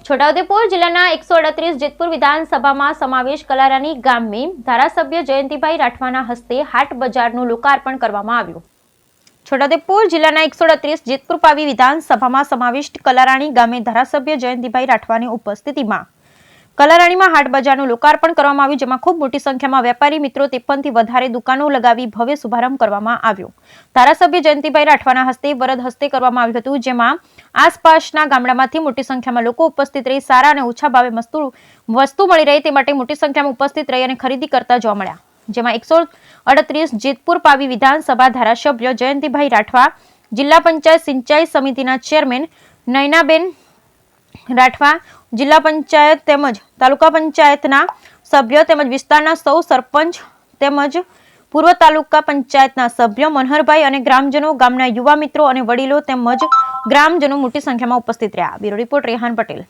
છોટાઉદેપુર જિલ્લાના 138 જેતપુર વિધાનસભામાં સમાવેશ કલારાની ગામે ધારાસભ્ય જયંતિભાઈ રાઠવાના હસ્તે હાટ બજારનું લોકાર્પણ કરવામાં આવ્યું। છોટાઉદેપુર જિલ્લાના 138 જેતપુર પાવી વિધાનસભામાં સમાવિષ્ટ કલારાણી ગામે ધારાસભ્ય જયંતિભાઈ રાઠવાની ઉપસ્થિતિમાં કલારાણીમાં હાટ બજારનું લોકાર્પણ કરવામાં આવ્યું, જેમાં ખૂબ મોટી સંખ્યામાં વેપારી મિત્રો 53 થી વધારે દુકાનો લગાવી ભવ્ય શુભારંભ કરવામાં આવ્યો। ધારાસભ્ય જયંતિભાઈ રાઠવાના હસ્તે વરદ હસ્તે કરવામાં આવ્યું હતું, જેમાં આસપાસના ગામડામાંથી મોટી સંખ્યામાં લોકો ઉપસ્થિત રહી સારા અને ઓછા ભાવે વસ્તુ મળી રહે તે માટે મોટી સંખ્યામાં ઉપસ્થિત રહી અને ખરીદી કરતા જોવા મળ્યા। જેમાં 138 જેતપુર પાવી વિધાનસભા ધારાસભ્ય જયંતિભાઈ રાઠવા, જિલ્લા પંચાયત સિંચાઈ સમિતિના ચેરમેન નયનાબેન રાઠવા, જિલ્લા પંચાયત તેમજ તાલુકા પંચાયતના સભ્ય તેમજ વિસ્તારના સૌ સરપંચ તેમજ પૂર્વ તાલુકા પંચાયતના સભ્ય મનહરભાઈ અને ગ્રામજનો, ગામના યુવા મિત્રો અને વડીલો તેમજ ગ્રામજનો મોટી સંખ્યામાં ઉપસ્થિત રહ્યા। Bureau report Rehan Patel.